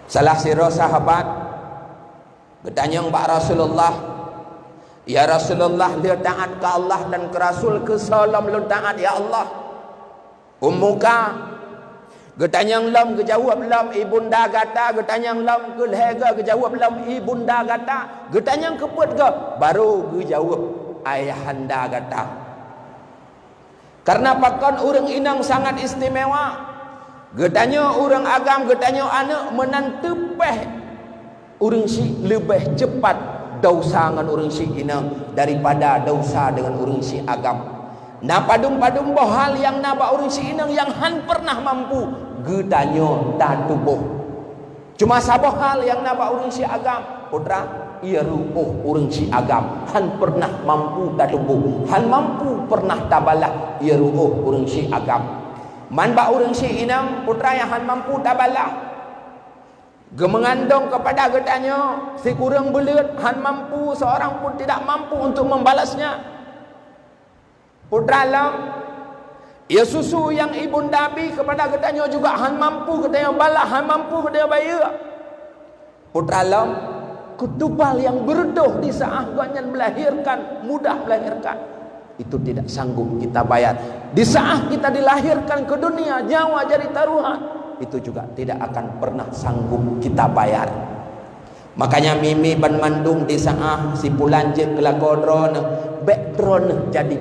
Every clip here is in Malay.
Salah sira sahabat bertanya kepada Rasulullah, ya Rasulullah, dia taat ke Allah dan ke Rasul ke salam lu taat ya Allah? Ummuka getanya lam kejawab lam, ibunda kata getanya lam ke lega kejawab lam, ibunda kata getanya keput ke baru kejawab ayahanda kata. Karena pakan orang inang sangat istimewa. Getanya orang agam, getanya anak menantepeh orang si lebih cepat dosa dengan orang si inang daripada dosa dengan orang si agam. Nah padum-padum bohal yang naba orang si inang yang han pernah mampu getanya tak tubuh. Cuma sabah hal yang naba orang si agam putra ia ruuh orang si agam han pernah mampu tak tubuh, han mampu pernah tabalah ia ruuh orang si agam. Man ba orang si inang putra yang han mampu tabalah gemengandong kepada getanya si kurang belut han mampu, seorang pun tidak mampu untuk membalasnya. Putra lam ia susu yang ibunda bi kepada getanya juga han mampu getanya balah, han mampu getanya bayar. Putra lam kutubal yang berdoh di saat ganyan melahirkan, mudah melahirkan, itu tidak sanggup kita bayar. Di saat kita dilahirkan ke dunia nyawa jadi taruhan, itu juga tidak akan pernah sanggup kita bayar. Makanya mimi ban mandung di saat si pulanjek kelakodron background jadi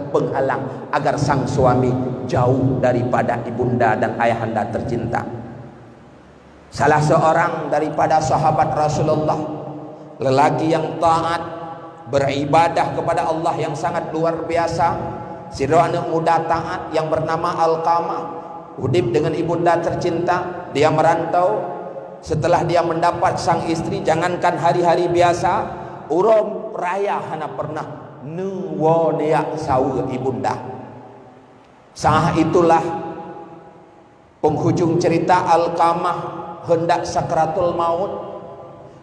penghalang agar sang suami jauh daripada ibunda dan ayahanda tercinta. Salah seorang daripada sahabat Rasulullah, lelaki yang taat beribadah kepada Allah yang sangat luar biasa, anak muda taat yang bernama Alqamah, hidup dengan ibunda tercinta. Dia merantau. Setelah dia mendapat sang istri, jangankan hari-hari biasa, urom raya hana pernah nuwo dia saur ibunda. Sah itulah penghujung cerita Alqamah hendak sakratul maut.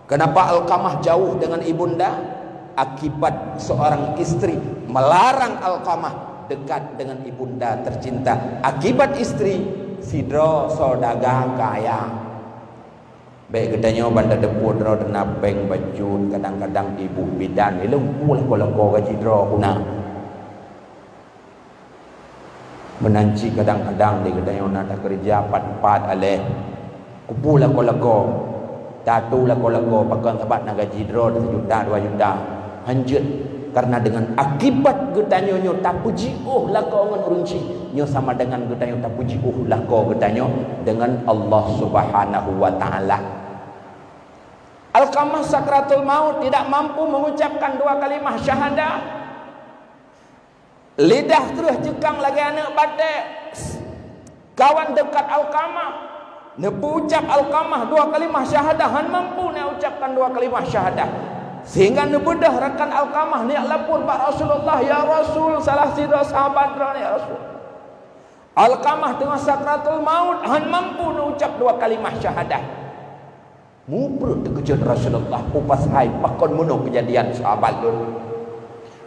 Kenapa Alqamah jauh dengan ibunda? Akibat seorang istri melarang Alqamah dekat dengan ibunda tercinta. Akibat istri sidro sodaga kaya. Baik gedanya banda deput dro dena beng bajun, kadang-kadang ibu bidan ilmu lah kalau gaji dro kuna menanci kadang-kadang di gedanya nak kerja pat-pat aleh kupulah kalau tatu lah kalau pakai tempat nak gaji dro 1 juta 2 juta hanjut karena dengan akibat gedanya nyo tak puji lah kau dengan urunci nyo sama dengan gedanya tak puji lah kau gedanya dengan Allah Subhanahu wa taala. Alqamah sakratul maut tidak mampu mengucapkan 2 kalimah syahadah. Lidah terus jekang lagi anak batik. Kawan dekat Alqamah nepu ucap Alqamah 2 kalimah syahadah, han mampu nak ucapkan 2 kalimah syahadah. Sehingga nebedah rekan Alqamah ni lapor pak Rasulullah, ya Rasul, salah sida sahabat ya Rasul. Alqamah tengah sakratul maut han mampu nak ucap 2 kalimah syahadah. Mubrut terkejut Rasulullah pupas hai pakon muno kejadian sahabat dulu.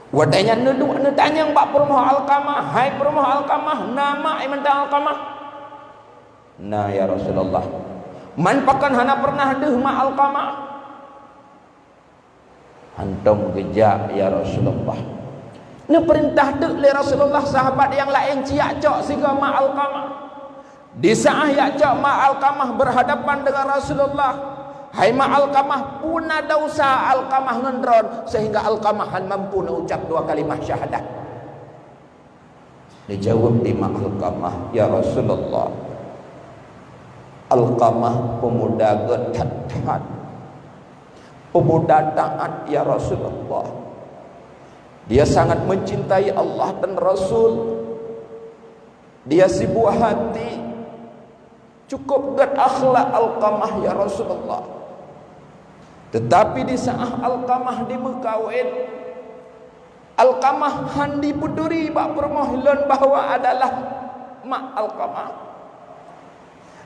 Wadanya neduk tanya pak permoh Alqamah, hai permoh Alqamah, nama imanta Alqamah. Nah ya Rasulullah, man pakan hana pernah deh ma Alqamah. Antum gejak ya Rasulullah. Ni perintah dek le Rasulullah sahabat yang lain ciak cok sehingga ma Alqamah. Di saat ya cok ma Alqamah berhadapan dengan Rasulullah. Hai ma Alqamah puna dosa Alqamah ngendron sehingga Alqamah han mampu nak ucap 2 kalimah syahadat. Dijawab di ma Alqamah, ya Rasulullah, Alqamah pemuda taat, pemuda taat ya Rasulullah. Dia sangat mencintai Allah dan Rasul. Dia sibuk hati, cukup gad akhlak Alqamah ya Rasulullah. Tetapi di saat Alqamah dimekawin, Alqamah handi puduri bak permohonan bahwa adalah mak Alqamah.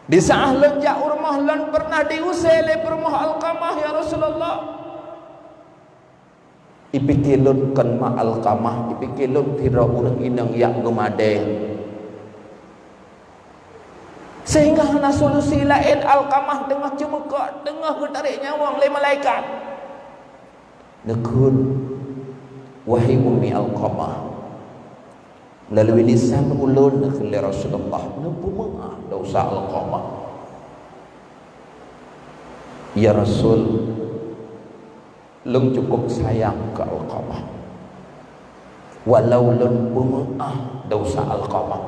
Di saat lenjak urmahlan pernah diusir oleh permoh Alqamah ya Rasulullah. Ipikilun kan mak Alqamah, ipikilun tira urang inang yak gemade. Sehingga hana solusi lain Alqamah tengah cemekak, tengah tarik nyawa oleh malaikat. Nekun, wahai ummi Alqamah, melalui lisan ulun kepada Rasulullah, nampu maaf dosa Alqamah. Ya Rasul, lung cukup sayang ke Alqamah. Walau lun pemaaf dosa Alqamah,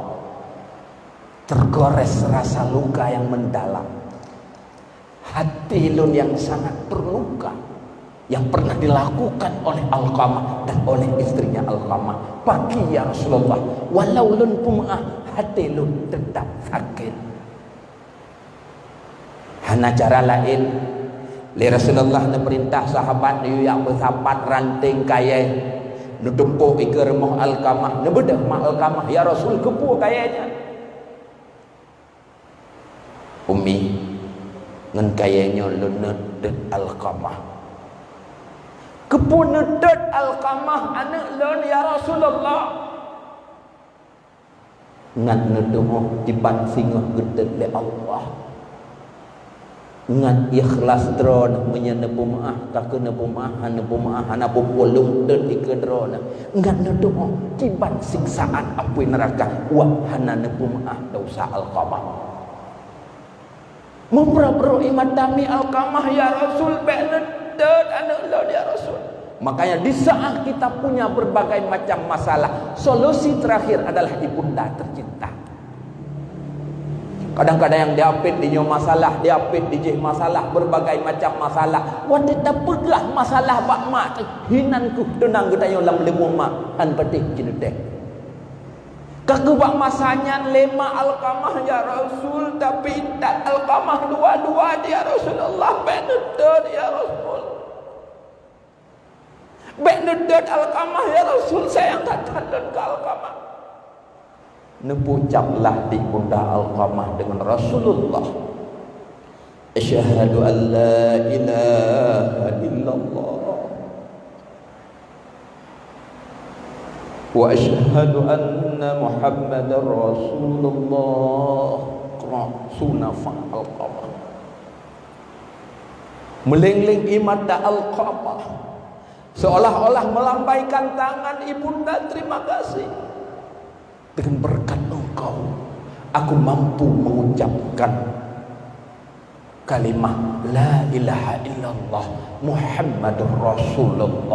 tergores rasa luka yang mendalam, hati lun yang sangat terluka yang pernah dilakukan oleh Alqamah dan oleh istrinya Alqamah. Pagi ya Rasulullah, walau lun pemaaf, hati lun tetap sakit. Hana cara lain, li Rasulullah na perintah sahabat yu yang bersahabat ranting kaya nutumpuk ike remah Alqamah, nebedah mak Alqamah, ya Rasul kepu kayanya. Umi ngan kayanya lunedet Alqamah, kepu nedet Alqamah anak lun ya Rasulullah. Ngan nedoh diban singah gedet le Allah, ngan ikhlas drona menyana pemaah tak kena pemaah hana popolung dan ikedrona ngan nedoh diban siksaan api neraka wa hana pemaah dosa Alqamah. Memperabro imatami Alqamah ya Rasul, benedet anak lo ya Rasul. Makanya di saat kita punya berbagai macam masalah, solusi terakhir adalah ibunda tercinta. Kadang-kadang yang diapit di masalah, diapit di masalah, berbagai macam masalah. Wanita pegah masalah bak mak hinanku tenang kita yang lam lemu mak an petik jinuteh. Kaku bak masanya lema Alqamah ya Rasul, tapi tak Alqamah dua-dua ya Rasulullah, benedet ya Rasul. Benedet Alqamah ya Rasul, sayang katakan ke Alqamah. Nepucaplah di bunda Alqamah dengan Rasulullah, asyhadu an la ilaha illallah wa asyhadu anna Muhammadar Rasulullah. Sunafa Alqamah melengling imada Alqamah, seolah-olah melambaikan tangan, ibunda terima kasih. Dengan berkat engkau aku mampu mengucapkan kalimah la ilaha illallah Muhammadur Rasulullah.